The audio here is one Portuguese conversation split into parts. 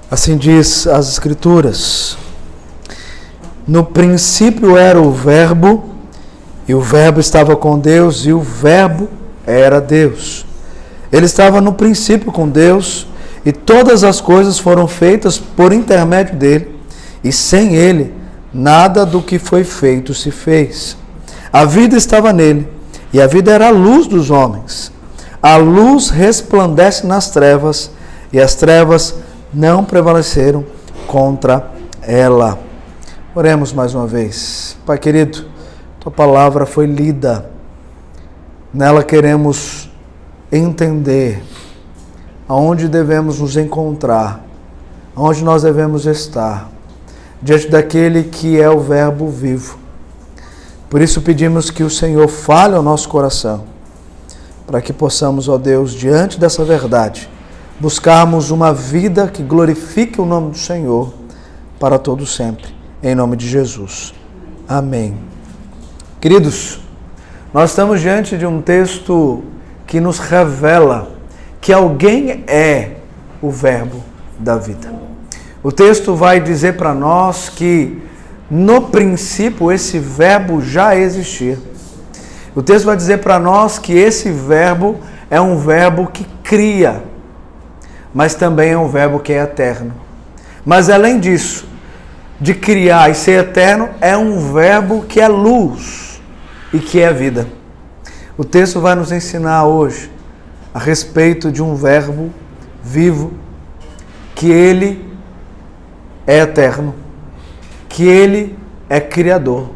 Assim diz as Escrituras: no princípio era o Verbo, e o Verbo estava com Deus, e o Verbo era Deus. Ele estava no princípio com Deus, e todas as coisas foram feitas por intermédio dele, e sem ele, nada do que foi feito se fez. A vida estava nele, e a vida era a luz dos homens. A luz resplandece nas trevas, e as trevas não prevaleceram contra ela. Oremos mais uma vez. Pai querido, tua palavra foi lida. Nela queremos entender aonde devemos nos encontrar, aonde nós devemos estar, diante daquele que é o Verbo vivo. Por isso pedimos que o Senhor fale ao nosso coração, para que possamos, ó Deus, diante dessa verdade, buscarmos uma vida que glorifique o nome do Senhor para todo sempre, em nome de Jesus. Amém. Queridos, nós estamos diante de um texto que nos revela que alguém é o Verbo da vida. O texto vai dizer para nós que, no princípio, esse Verbo já existia. O texto vai dizer para nós que esse Verbo é um Verbo que cria, mas também é um Verbo que é eterno. Mas além disso, de criar e ser eterno, é um Verbo que é luz e que é vida. O texto vai nos ensinar hoje a respeito de um Verbo vivo, que ele é eterno, que ele é criador,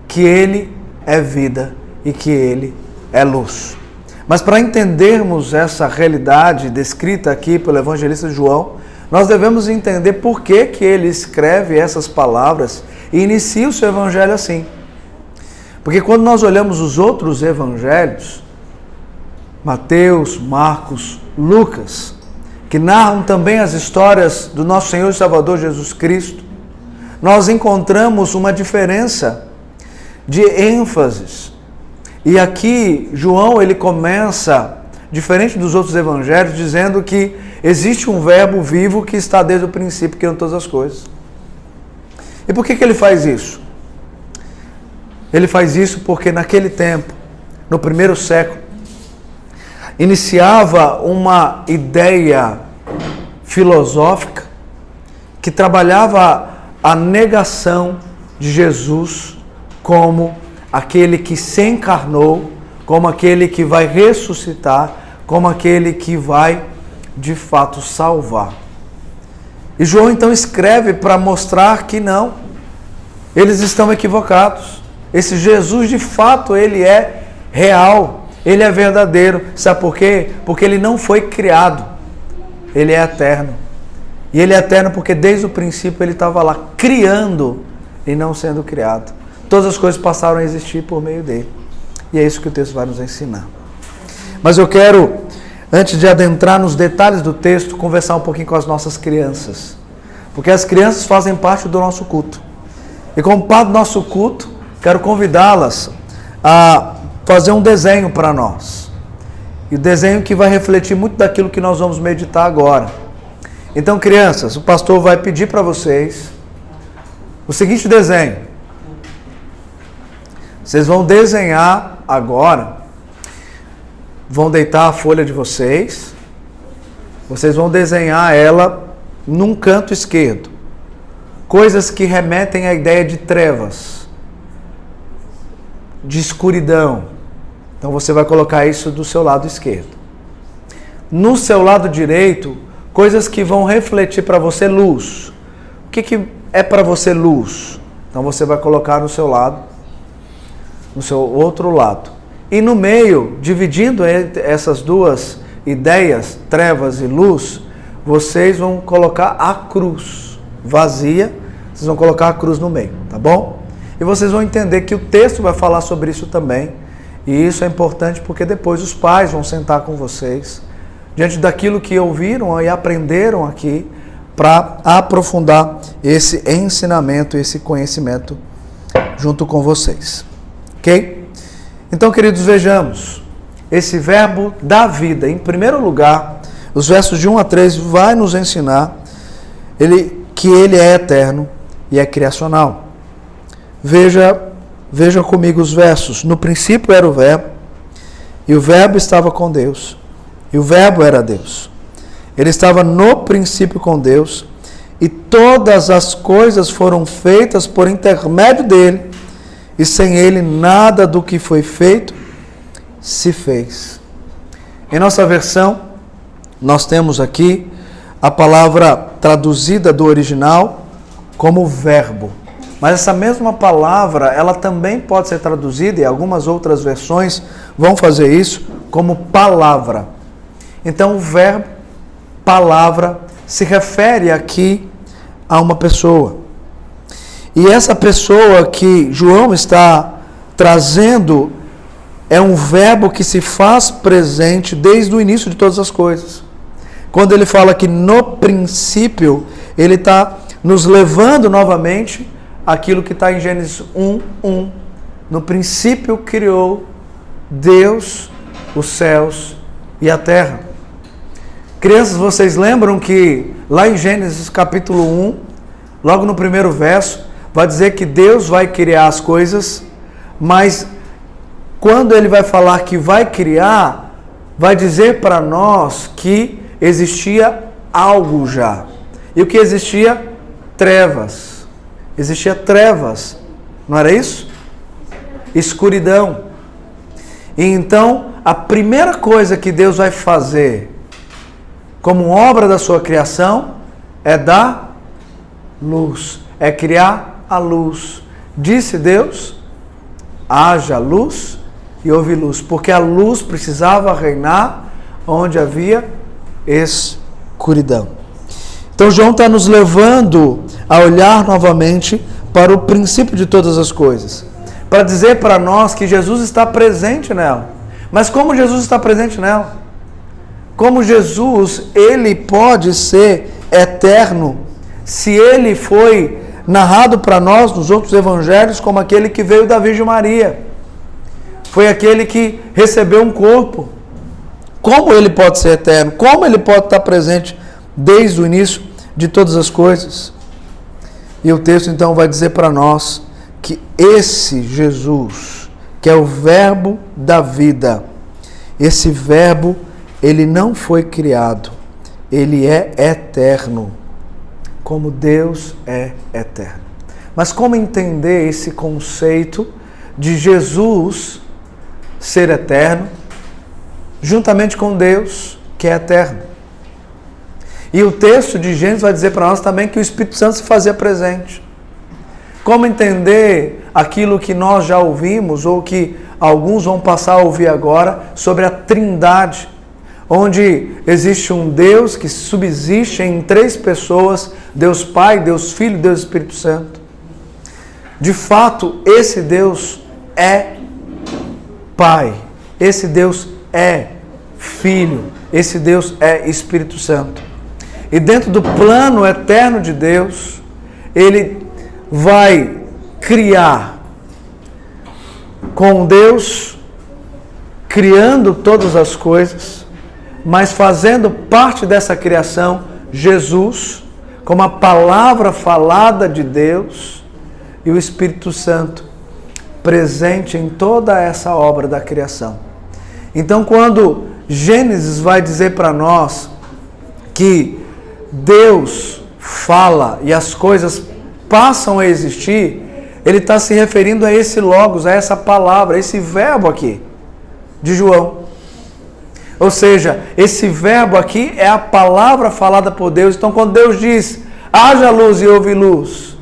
que ele é vida e que ele é luz. Mas para entendermos essa realidade descrita aqui pelo evangelista João, nós devemos entender por que ele escreve essas palavras e inicia o seu evangelho assim. Porque quando nós olhamos os outros evangelhos, Mateus, Marcos, Lucas, que narram também as histórias do nosso Senhor e Salvador Jesus Cristo, nós encontramos uma diferença de ênfases. E aqui, João, ele começa, diferente dos outros evangelhos, dizendo que existe um Verbo vivo que está desde o princípio, criando todas as coisas. E por que ele faz isso? Ele faz isso porque naquele tempo, no primeiro século, iniciava uma ideia filosófica que trabalhava a negação de Jesus como aquele que se encarnou, como aquele que vai ressuscitar, como aquele que vai, de fato, salvar. E João então escreve para mostrar que não, eles estão equivocados. Esse Jesus, de fato, ele é real, ele é verdadeiro. Sabe por quê? Porque ele não foi criado, ele é eterno. E ele é eterno porque desde o princípio ele estava lá criando e não sendo criado. Todas as coisas passaram a existir por meio dele. E é isso que o texto vai nos ensinar. Mas eu quero, antes de adentrar nos detalhes do texto, conversar um pouquinho com as nossas crianças. Porque as crianças fazem parte do nosso culto. E como parte do nosso culto, quero convidá-las a fazer um desenho para nós. E o desenho que vai refletir muito daquilo que nós vamos meditar agora. Então, crianças, o pastor vai pedir para vocês o seguinte desenho. Vocês vão desenhar agora, vão deitar a folha de vocês, vocês vão desenhar ela num canto esquerdo. Coisas que remetem à ideia de trevas, de escuridão. Então você vai colocar isso do seu lado esquerdo. No seu lado direito, coisas que vão refletir para você luz. O que é para você luz? Então você vai colocar no seu lado, no seu outro lado. E no meio, dividindo entre essas duas ideias, trevas e luz, vocês vão colocar a cruz vazia, vocês vão colocar a cruz no meio, tá bom? E vocês vão entender que o texto vai falar sobre isso também, e isso é importante porque depois os pais vão sentar com vocês, diante daquilo que ouviram e aprenderam aqui, para aprofundar esse ensinamento, esse conhecimento junto com vocês. Ok? Então, queridos, vejamos esse verbo da vida. Em primeiro lugar, os versos de 1 a 3 vai nos ensinar que ele é eterno e é criacional. Veja comigo os versos. No princípio era o verbo, e o verbo estava com Deus, e o verbo era Deus. Ele estava no princípio com Deus, e todas as coisas foram feitas por intermédio dele, e sem ele nada do que foi feito se fez. Em nossa versão, nós temos aqui a palavra traduzida do original como verbo. Mas essa mesma palavra, ela também pode ser traduzida, e algumas outras versões vão fazer isso, como palavra. Então, o verbo, palavra, se refere aqui a uma pessoa. E essa pessoa que João está trazendo é um verbo que se faz presente desde o início de todas as coisas. Quando ele fala que no princípio, ele está nos levando novamente aquilo que está em Gênesis 1:1. No princípio criou Deus os céus e a terra. Crianças, vocês lembram que lá em Gênesis capítulo 1, logo no primeiro verso, vai dizer que Deus vai criar as coisas, mas quando ele vai falar que vai criar, vai dizer para nós que existia algo já. E o que existia? Trevas. Existia trevas, não era isso? Escuridão. E então, a primeira coisa que Deus vai fazer como obra da sua criação é dar luz, é criar a luz. Disse Deus, haja luz e houve luz, porque a luz precisava reinar onde havia escuridão. Então João está nos levando a olhar novamente para o princípio de todas as coisas, para dizer para nós que Jesus está presente nela. Mas como Jesus está presente nela? Como Jesus, ele pode ser eterno se ele foi narrado para nós nos outros evangelhos como aquele que veio da Virgem Maria. Foi aquele que recebeu um corpo. Como ele pode ser eterno? Como ele pode estar presente desde o início de todas as coisas? E o texto então vai dizer para nós que esse Jesus, que é o verbo da vida, esse verbo, ele não foi criado, ele é eterno, como Deus é eterno. Mas como entender esse conceito de Jesus ser eterno, juntamente com Deus, que é eterno? E o texto de Gênesis vai dizer para nós também que o Espírito Santo se fazia presente. Como entender aquilo que nós já ouvimos, ou que alguns vão passar a ouvir agora, sobre a Trindade, onde existe um Deus que subsiste em três pessoas, Deus Pai, Deus Filho e Deus Espírito Santo. De fato, esse Deus é Pai, esse Deus é Filho, esse Deus é Espírito Santo. E dentro do plano eterno de Deus, ele vai criar com Deus, criando todas as coisas, mas fazendo parte dessa criação, Jesus, como a palavra falada de Deus, e o Espírito Santo presente em toda essa obra da criação. Então, quando Gênesis vai dizer para nós que Deus fala e as coisas passam a existir, ele está se referindo a esse logos, a essa palavra, a esse verbo aqui de João. Ou seja, esse verbo aqui é a palavra falada por Deus. Então, quando Deus diz, haja luz e houve luz,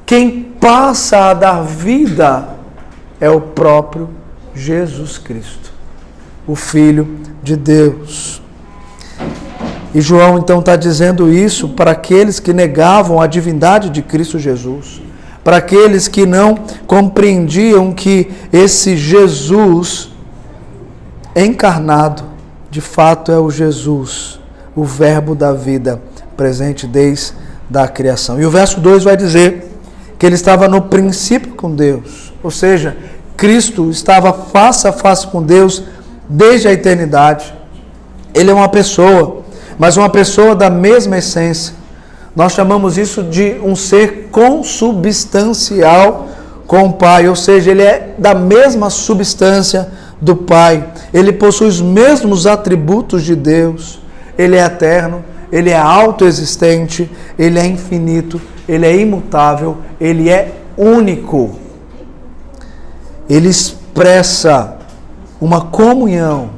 quem passa a dar vida é o próprio Jesus Cristo, o Filho de Deus. E João então está dizendo isso para aqueles que negavam a divindade de Cristo Jesus, para aqueles que não compreendiam que esse Jesus encarnado, de fato é o Jesus, o verbo da vida, presente desde a criação. E o verso 2 vai dizer que ele estava no princípio com Deus, ou seja, Cristo estava face a face com Deus desde a eternidade. Ele é uma pessoa, mas uma pessoa da mesma essência. Nós chamamos isso de um ser consubstancial com o Pai, ou seja, ele é da mesma substância do Pai. Ele possui os mesmos atributos de Deus. Ele é eterno, ele é autoexistente, ele é infinito, ele é imutável, ele é único. Ele expressa uma comunhão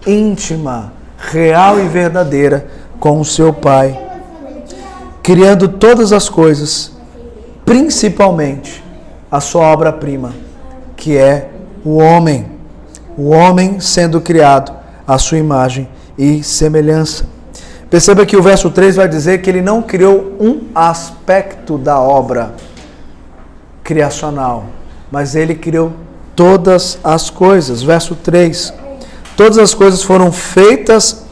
íntima, real e verdadeira com o seu Pai, criando todas as coisas, principalmente a sua obra-prima, que é o homem sendo criado à sua imagem e semelhança. Perceba que o verso 3 vai dizer que ele não criou um aspecto da obra criacional, mas ele criou todas as coisas. Verso 3: todas as coisas foram feitas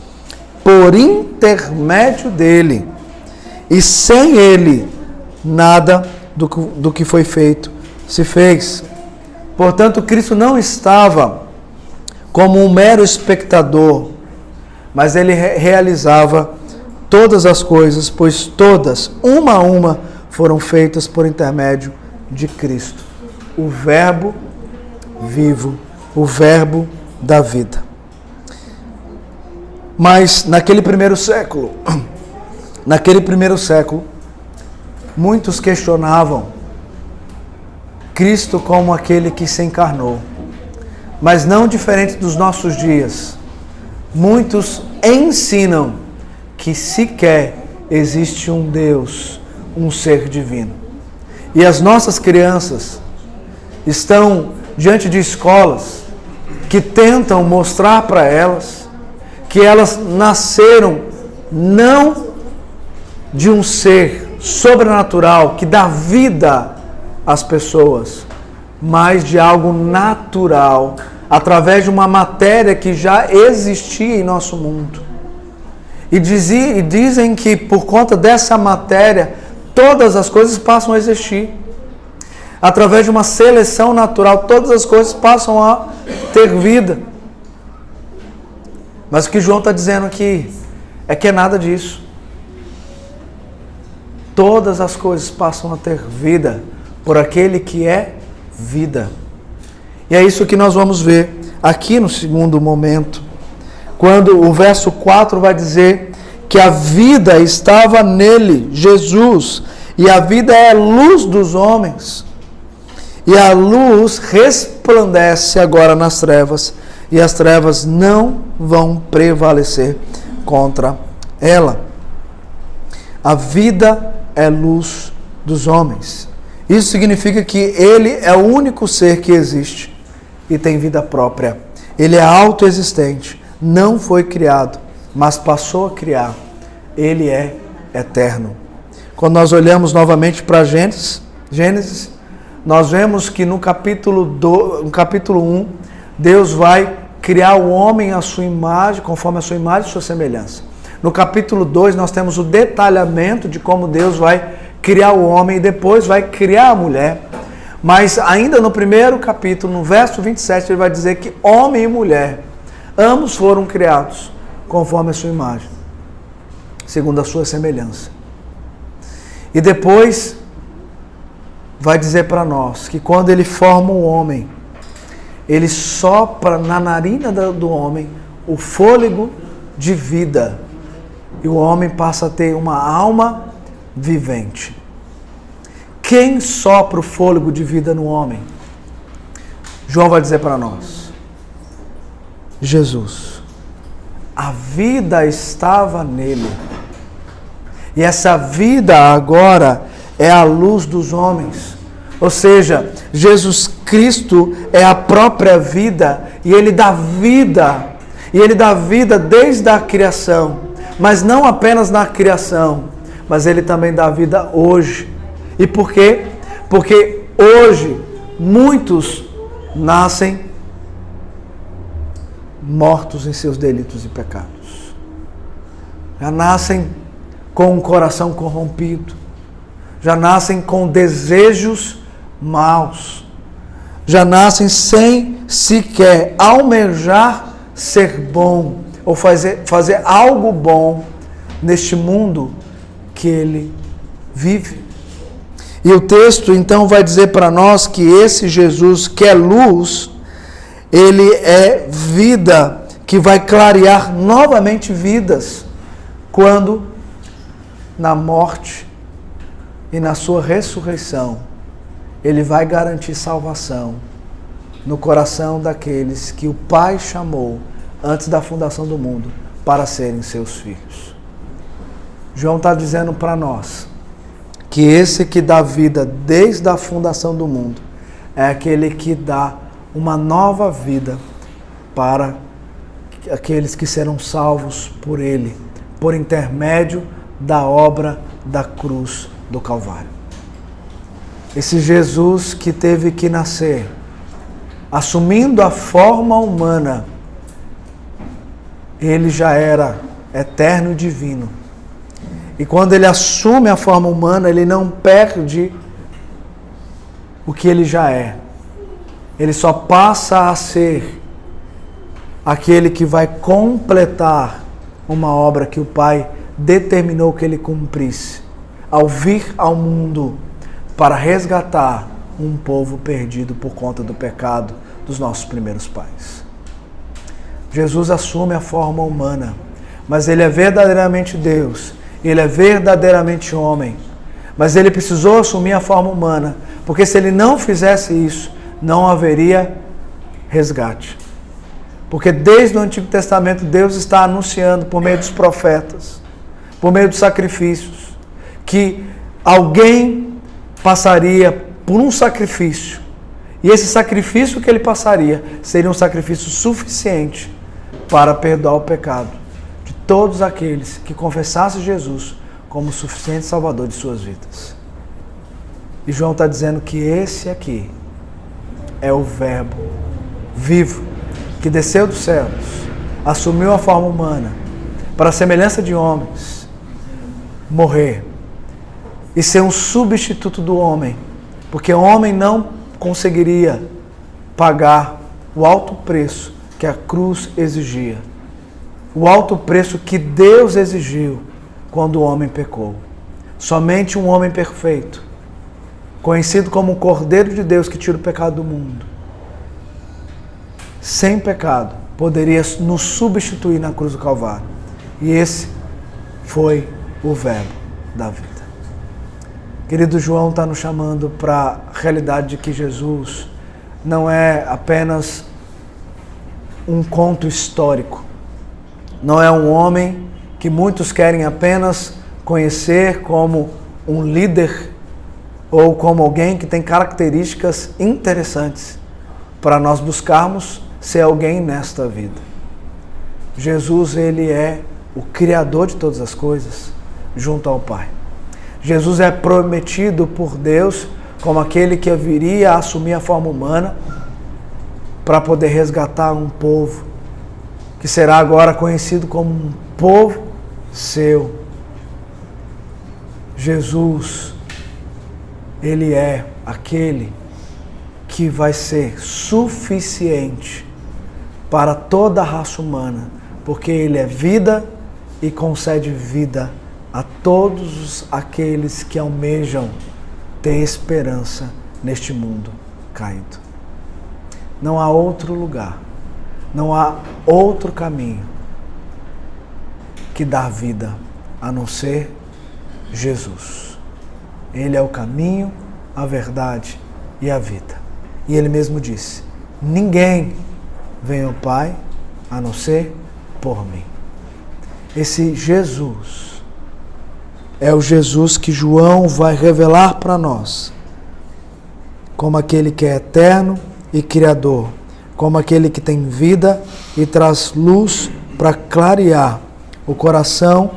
por intermédio dele, e sem ele nada do que foi feito se fez. Portanto, Cristo não estava como um mero espectador, mas ele realizava todas as coisas, pois todas, uma a uma, foram feitas por intermédio de Cristo, o Verbo vivo, o Verbo da vida. Mas naquele primeiro século, muitos questionavam Cristo como aquele que se encarnou. Mas não diferente dos nossos dias, muitos ensinam que sequer existe um Deus, um ser divino. E as nossas crianças estão diante de escolas que tentam mostrar para elas que elas nasceram não de um ser sobrenatural que dá vida às pessoas, mas de algo natural, através de uma matéria que já existia em nosso mundo. E dizem que por conta dessa matéria, todas as coisas passam a existir. Através de uma seleção natural, todas as coisas passam a ter vida. Mas o que João está dizendo aqui é que é nada disso. Todas as coisas passam a ter vida por aquele que é vida. E é isso que nós vamos ver aqui no segundo momento, quando o verso 4 vai dizer que a vida estava nele, Jesus, e a vida é a luz dos homens. E a luz resplandece agora nas trevas, e as trevas não vão prevalecer contra ela. A vida é luz dos homens. Isso significa que ele é o único ser que existe e tem vida própria. Ele é autoexistente, não foi criado, mas passou a criar. Ele é eterno. Quando nós olhamos novamente para Gênesis, nós vemos que no capítulo 1, Deus vai criar o homem à sua imagem, conforme a sua imagem e sua semelhança. No capítulo 2, nós temos o detalhamento de como Deus vai criar o homem e depois vai criar a mulher. Mas ainda no primeiro capítulo, no verso 27, ele vai dizer que homem e mulher, ambos foram criados conforme a sua imagem, segundo a sua semelhança. E depois vai dizer para nós que quando ele forma o homem, ele sopra na narina do homem o fôlego de vida. E o homem passa a ter uma alma vivente. Quem sopra o fôlego de vida no homem? João vai dizer para nós: Jesus. A vida estava nele. E essa vida agora é a luz dos homens. Ou seja, Jesus Cristo é a própria vida e ele dá vida. E ele dá vida desde a criação. Mas não apenas na criação, mas ele também dá vida hoje. E por quê? Porque hoje muitos nascem mortos em seus delitos e pecados. Já nascem com um coração corrompido. Já nascem com desejos maus. já nascem sem sequer almejar ser bom ou fazer algo bom neste mundo que ele vive. E o texto então vai dizer para nós que esse Jesus que é luz, ele é vida que vai clarear novamente vidas quando na morte e na sua ressurreição ele vai garantir salvação no coração daqueles que o Pai chamou antes da fundação do mundo para serem seus filhos. João está dizendo para nós que esse que dá vida desde a fundação do mundo é aquele que dá uma nova vida para aqueles que serão salvos por ele, por intermédio da obra da cruz do Calvário. Esse Jesus que teve que nascer, assumindo a forma humana, ele já era eterno e divino. E quando ele assume a forma humana, ele não perde o que ele já é. Ele só passa a ser aquele que vai completar uma obra que o Pai determinou que ele cumprisse, ao vir ao mundo para resgatar um povo perdido por conta do pecado dos nossos primeiros pais. Jesus assume a forma humana, mas ele é verdadeiramente Deus, ele é verdadeiramente homem, mas ele precisou assumir a forma humana, porque se ele não fizesse isso, não haveria resgate. Porque desde o Antigo Testamento Deus está anunciando por meio dos profetas, por meio dos sacrifícios, que alguém passaria por um sacrifício, e esse sacrifício que ele passaria seria um sacrifício suficiente para perdoar o pecado de todos aqueles que confessassem Jesus como o suficiente Salvador de suas vidas. E João está dizendo que esse aqui é o Verbo vivo, que desceu dos céus, assumiu a forma humana, para a semelhança de homens, morrer e ser um substituto do homem, porque o homem não conseguiria pagar o alto preço que a cruz exigia, o alto preço que Deus exigiu quando o homem pecou. Somente um homem perfeito, conhecido como o Cordeiro de Deus que tira o pecado do mundo, sem pecado, poderia nos substituir na cruz do Calvário. E esse foi o Verbo da vida. Querido, João está nos chamando para a realidade de que Jesus não é apenas um conto histórico. Não é um homem que muitos querem apenas conhecer como um líder ou como alguém que tem características interessantes para nós buscarmos ser alguém nesta vida. Jesus, ele é o Criador de todas as coisas, junto ao Pai. Jesus é prometido por Deus como aquele que viria a assumir a forma humana para poder resgatar um povo que será agora conhecido como um povo seu. Jesus, ele é aquele que vai ser suficiente para toda a raça humana, porque ele é vida e concede vida a todos aqueles que almejam ter esperança neste mundo caído. Não há outro lugar, não há outro caminho que dá vida a não ser Jesus. Ele é o caminho, a verdade e a vida. E ele mesmo disse: ninguém vem ao Pai a não ser por mim. Esse Jesus é o Jesus que João vai revelar para nós como aquele que é eterno e criador, como aquele que tem vida e traz luz para clarear o coração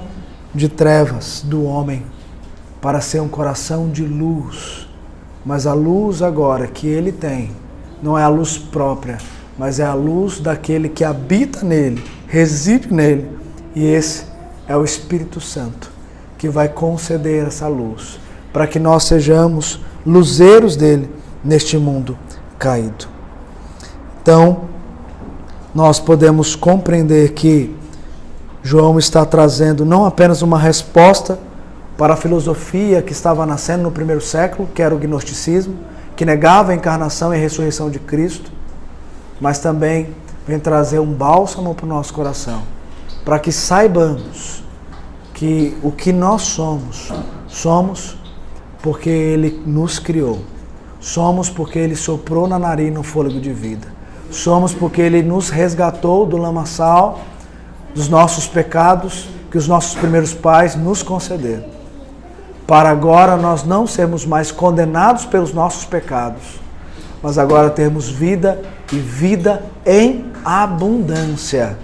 de trevas do homem, para ser um coração de luz. Mas a luz agora que ele tem não é a luz própria, mas é a luz daquele que habita nele, reside nele, e esse é o Espírito Santo, que vai conceder essa luz, para que nós sejamos luzeiros dele neste mundo caído. Então, nós podemos compreender que João está trazendo não apenas uma resposta para a filosofia que estava nascendo no primeiro século, que era o gnosticismo, que negava a encarnação e a ressurreição de Cristo, mas também vem trazer um bálsamo para o nosso coração, para que saibamos que o que nós somos porque Ele nos criou, somos porque Ele soprou na narina o fôlego de vida, somos porque Ele nos resgatou do lamaçal dos nossos pecados que os nossos primeiros pais nos concederam, para agora nós não sermos mais condenados pelos nossos pecados, mas agora termos vida e vida em abundância.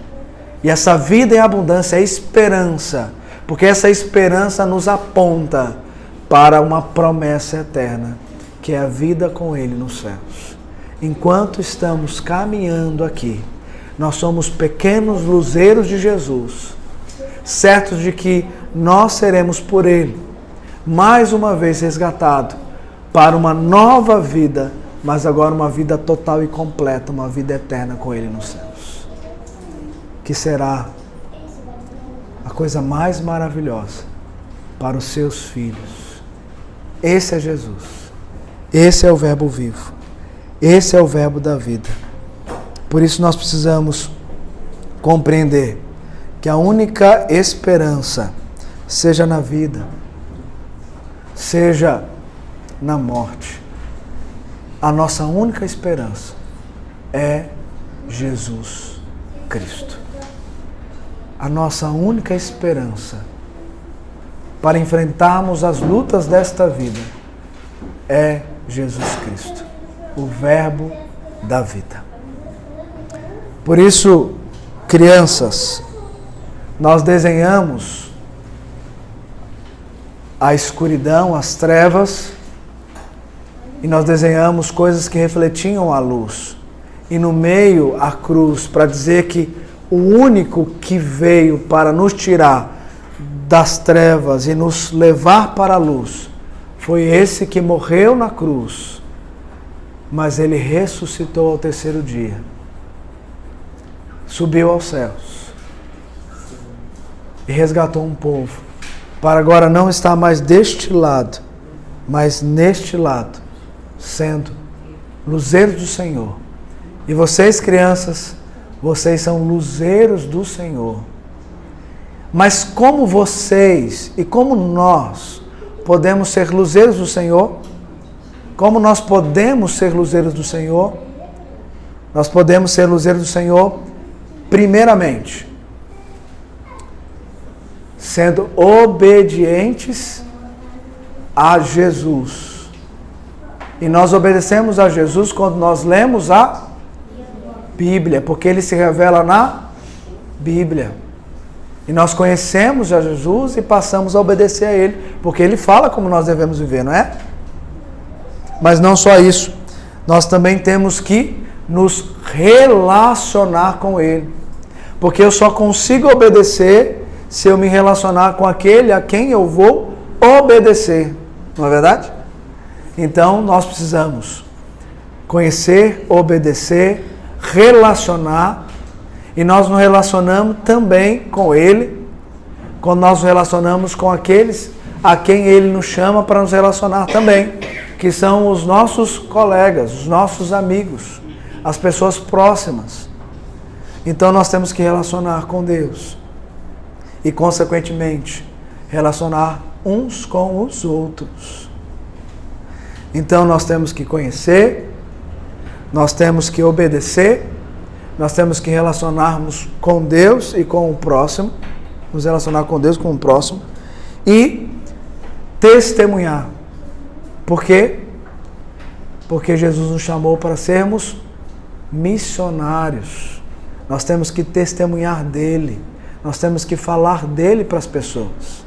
E essa vida em abundância é esperança, porque essa esperança nos aponta para uma promessa eterna, que é a vida com Ele nos céus. Enquanto estamos caminhando aqui, nós somos pequenos luzeiros de Jesus, certos de que nós seremos por Ele, mais uma vez resgatado para uma nova vida, mas agora uma vida total e completa, uma vida eterna com Ele nos céus, que será a coisa mais maravilhosa para os seus filhos. Esse é Jesus, esse é o Verbo vivo, esse é o Verbo da vida. Por isso nós precisamos compreender que a única esperança, seja na vida, seja na morte, a nossa única esperança é Jesus Cristo. A nossa única esperança para enfrentarmos as lutas desta vida é Jesus Cristo, o Verbo da vida. Por isso, crianças, nós desenhamos a escuridão, as trevas, e nós desenhamos coisas que refletiam a luz. E no meio, a cruz, para dizer que o único que veio para nos tirar das trevas e nos levar para a luz foi esse que morreu na cruz, mas Ele ressuscitou ao terceiro dia, subiu aos céus e resgatou um povo, para agora não estar mais deste lado, mas neste lado, sendo luzeiros do Senhor. E vocês, crianças, vocês são luzeiros do Senhor. Mas como vocês e como nós podemos ser luzeiros do Senhor? Como nós podemos ser luzeiros do Senhor? Nós podemos ser luzeiros do Senhor, primeiramente, sendo obedientes a Jesus. E nós obedecemos a Jesus quando nós lemos a Bíblia, porque Ele se revela na Bíblia. E nós conhecemos a Jesus e passamos a obedecer a Ele, porque Ele fala como nós devemos viver, não é? Mas não só isso, nós também temos que nos relacionar com Ele, porque eu só consigo obedecer se eu me relacionar com aquele a quem eu vou obedecer, não é verdade? Então nós precisamos conhecer, obedecer, relacionar, e nós nos relacionamos também com Ele, quando nós nos relacionamos com aqueles a quem Ele nos chama para nos relacionar também, que são os nossos colegas, os nossos amigos, as pessoas próximas. Então nós temos que relacionar com Deus e, consequentemente, relacionar uns com os outros. Então nós temos que conhecer, nós temos que obedecer, nós temos que relacionarmos com Deus e com o próximo, nos relacionar com Deus e com o próximo, e testemunhar. Por quê? Porque Jesus nos chamou para sermos missionários. Nós temos que testemunhar dele, nós temos que falar dele para as pessoas,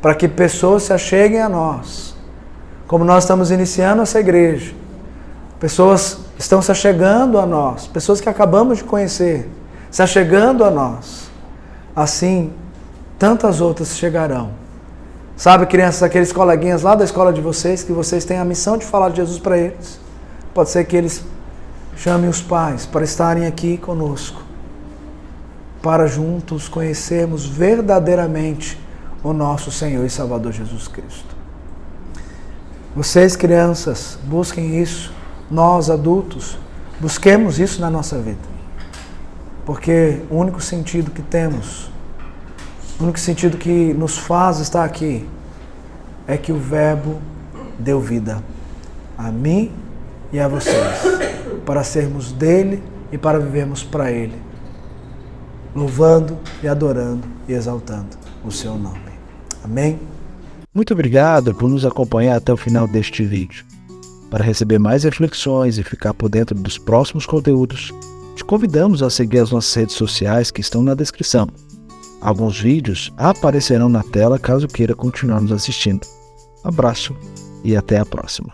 para que pessoas se acheguem a nós. Como nós estamos iniciando essa igreja, pessoas estão se achegando a nós, pessoas que acabamos de conhecer, se achegando a nós. Assim, tantas outras chegarão. Sabe, crianças, aqueles coleguinhas lá da escola de vocês, que vocês têm a missão de falar de Jesus para eles. Pode ser que eles Chame os pais para estarem aqui conosco, para juntos conhecermos verdadeiramente o nosso Senhor e Salvador Jesus Cristo. Vocês, crianças, busquem isso. Nós, adultos, busquemos isso na nossa vida. Porque o único sentido que temos, o único sentido que nos faz estar aqui, é que o Verbo deu vida a mim e a vocês, para sermos dele e para vivermos para ele, louvando e adorando e exaltando o seu nome. Amém? Muito obrigado por nos acompanhar até o final deste vídeo. Para receber mais reflexões e ficar por dentro dos próximos conteúdos, te convidamos a seguir as nossas redes sociais que estão na descrição. Alguns vídeos aparecerão na tela caso queira continuar nos assistindo. Abraço e até a próxima.